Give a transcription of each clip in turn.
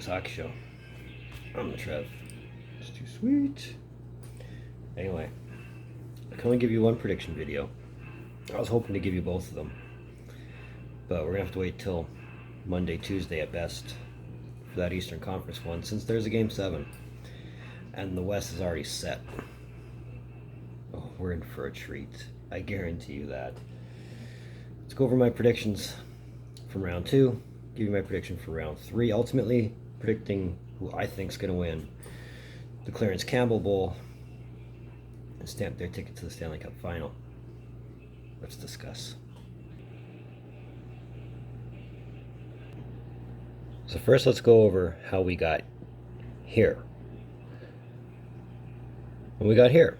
Trev's Hockey Show. I'm the Trev. It's too sweet. Anyway, I can only give you one prediction video. I was hoping to give you both of them, but we're gonna have to wait till Monday, Tuesday at best for that Eastern Conference one, since there's a Game 7 and the West is already set. Oh, we're in for a treat. I guarantee you that. Let's go over my predictions from round 2, give you my prediction for round 3, ultimately predicting who I think is going to win the Clarence Campbell Bowl and stamp their ticket to the Stanley Cup Final. Let's discuss. So first, let's go over how we got here. When we got here,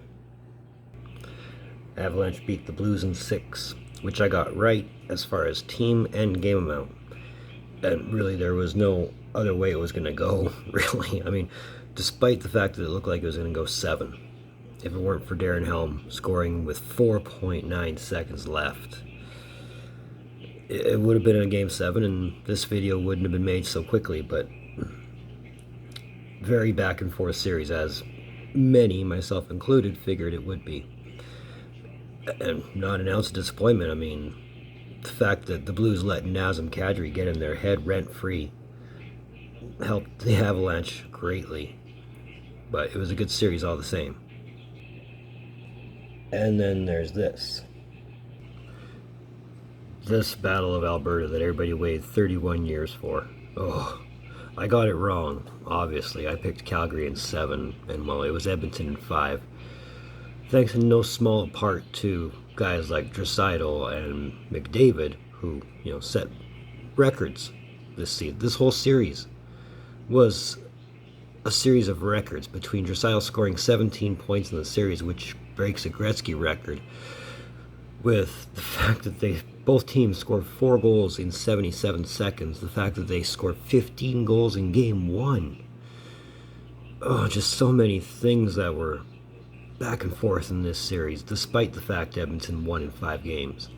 Avalanche beat the Blues in 6, which I got right as far as team and game amount. And really, there was no other way it was going to go, really. I mean, despite the fact that it looked like it was going to go 7, if it weren't for Darren Helm scoring with 4.9 seconds left. It would have been a Game 7, and this video wouldn't have been made so quickly, but very back and forth series, as many, myself included, figured it would be. And not an ounce of disappointment. I mean, the fact that the Blues let Nazem Kadri get in their head rent-free helped the Avalanche greatly. But it was a good series all the same. And then there's this. This Battle of Alberta that everybody waited 31 years for. Oh, I got it wrong, obviously. I picked Calgary in 7, and well, it was Edmonton in 5. Thanks in no small part to guys like Draisaitl and McDavid, who, set records this season. This whole series was a series of records, between Draisaitl scoring 17 points in the series, which breaks a Gretzky record, with the fact that both teams scored 4 goals in 77 seconds, the fact that they scored 15 goals in Game 1. Oh, just so many things that were back and forth in this series, despite the fact Edmonton won in 5 games.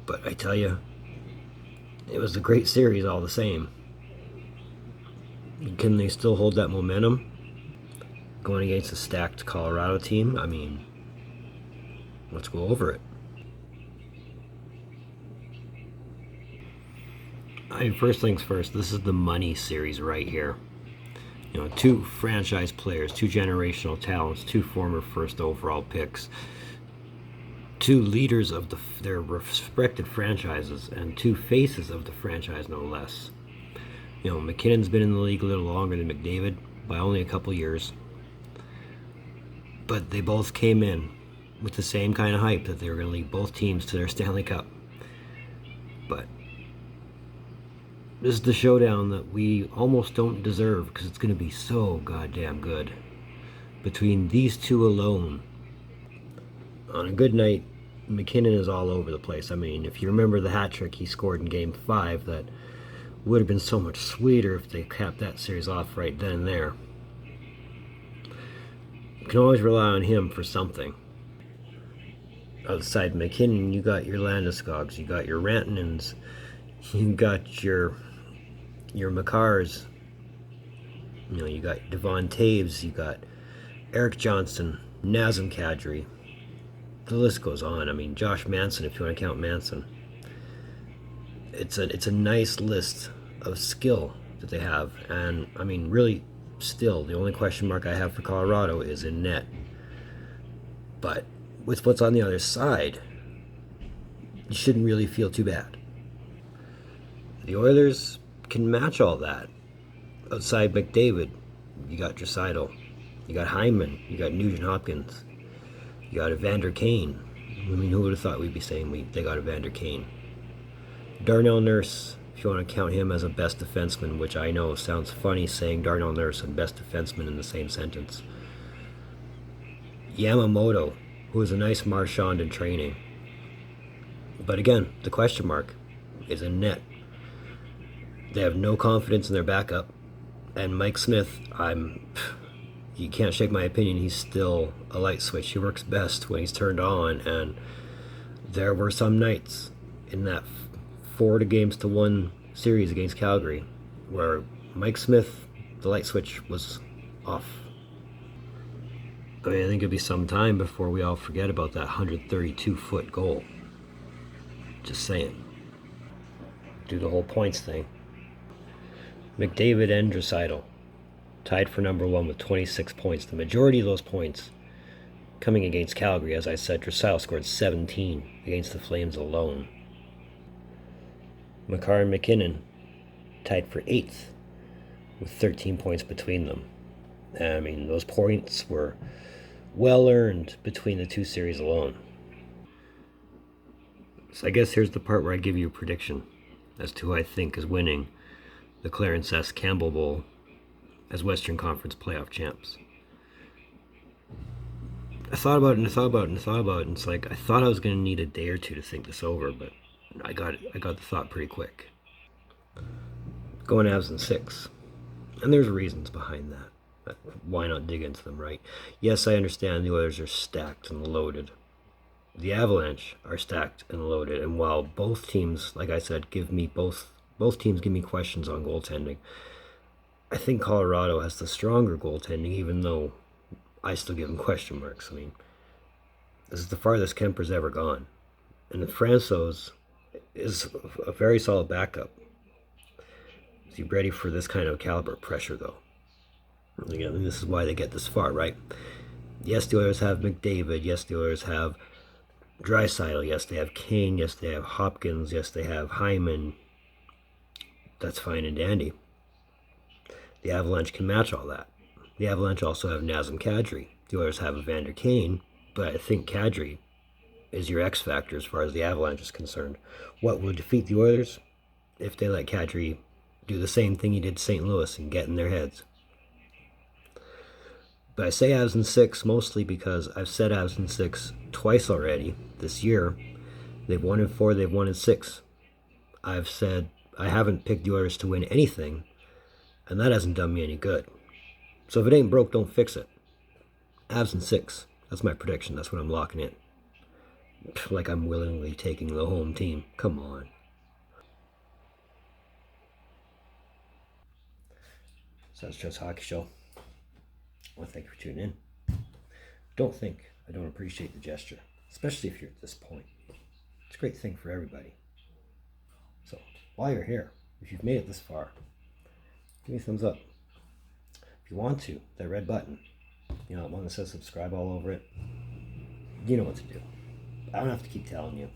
But I tell you, it was a great series all the same. Can they still hold that momentum going against a stacked Colorado team? I mean, let's go over it. First things first, this is the money series right here. 2 franchise players, 2 generational talents, 2 former first overall picks, 2 leaders of their respected franchises, and 2 faces of the franchise, no less. McKinnon's been in the league a little longer than McDavid, by only a couple years. But they both came in with the same kind of hype that they were going to lead both teams to their Stanley Cup. But this is the showdown that we almost don't deserve, because it's going to be so goddamn good. Between these 2 alone, on a good night, McKinnon is all over the place. I mean, if you remember the hat trick he scored in Game 5, that would have been so much sweeter if they capped that series off right then and there. You can always rely on him for something. Outside McKinnon, you got your Landeskog's, you got your Rantanens, you got your Makars, you got Devon Taves, you got Eric Johnson, Nazem Kadri. The list goes on. I mean, Josh Manson, if you want to count Manson. It's a nice list of skill that they have, and I mean, really, still, the only question mark I have for Colorado is in net. But with what's on the other side, you shouldn't really feel too bad. The Oilers can match all that. Outside McDavid, you got Draisaitl, you got Hyman, you got Nugent Hopkins, you got Evander Kane. I mean, who would have thought we'd be saying they got Evander Kane? Darnell Nurse, if you want to count him as a best defenseman, which I know sounds funny saying Darnell Nurse and best defenseman in the same sentence. Yamamoto, who is a nice Marchand in training. But again, the question mark is in net. They have no confidence in their backup. And Mike Smith, you can't shake my opinion, he's still a light switch. He works best when he's turned on, and there were some nights in that 4-1 series against Calgary where Mike Smith, the light switch was off. I mean, I think it'll be some time before we all forget about that 132-foot goal. Just saying. Do the whole points thing. McDavid and Draisaitl tied for number one with 26 points. The majority of those points coming against Calgary. As I said, Draisaitl scored 17 against the Flames alone. Makar and McKinnon tied for 8th with 13 points between them. I mean, those points were well earned between the two series alone. So I guess here's the part where I give you a prediction as to who I think is winning the Clarence S. Campbell Bowl as Western Conference playoff champs. I thought about it and I thought about it and I thought about it, and it's like I thought I was going to need a day or two to think this over, but I got the thought pretty quick. Going Avs in 6. And there's reasons behind that. Why not dig into them, right? Yes, I understand the Oilers are stacked and loaded. The Avalanche are stacked and loaded, and while both teams, like I said, both teams give me questions on goaltending, I think Colorado has the stronger goaltending, even though I still give them question marks. I mean, this is the farthest Kemper's ever gone. And Francouz is a very solid backup. Is he ready for this kind of caliber pressure, though? Again, this is why they get this far, right? Yes, the Oilers have McDavid. Yes, the Oilers have Draisaitl. Yes, they have Kane. Yes, they have Hopkins. Yes, they have Hyman. That's fine and dandy. The Avalanche can match all that. The Avalanche also have Nazem Kadri. The Oilers have Evander Kane, but I think Kadri is your X factor as far as the Avalanche is concerned. What will defeat the Oilers? If they let Kadri do the same thing he did to St. Louis and get in their heads. But I say Avs in 6 mostly because I've said Avs in 6 twice already this year. They've won in 4, they've won in 6. I've said I haven't picked the Oilers to win anything, and that hasn't done me any good. So if it ain't broke, don't fix it. Avs in 6. That's my prediction. That's what I'm locking in. Like I'm willingly taking the home team. Come on. So that's Trev's Hockey Show. I want to thank you for tuning in. Don't think I don't appreciate the gesture, especially if you're at this point. It's a great thing for everybody. So while you're here, if you've made it this far, give me a thumbs up. If you want to, that red button, you know, the one that says subscribe all over it, you know what to do. I don't have to keep telling you.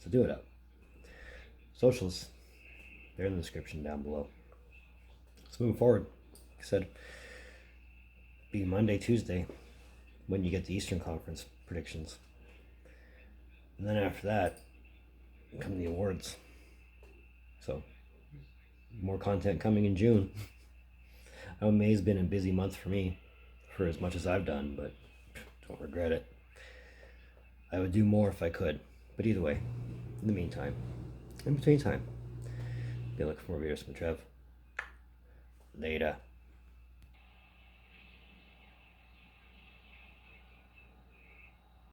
So do it up. Socials, they're in the description down below. Let's move forward. Like I said, be Monday, Tuesday, when you get the Eastern Conference predictions. And then after that, come the awards. So, more content coming in June. I know May's been a busy month for me, for as much as I've done, but don't regret it. I would do more if I could. But either way, in the meantime, in between time, be looking for more videos from Trev. Later.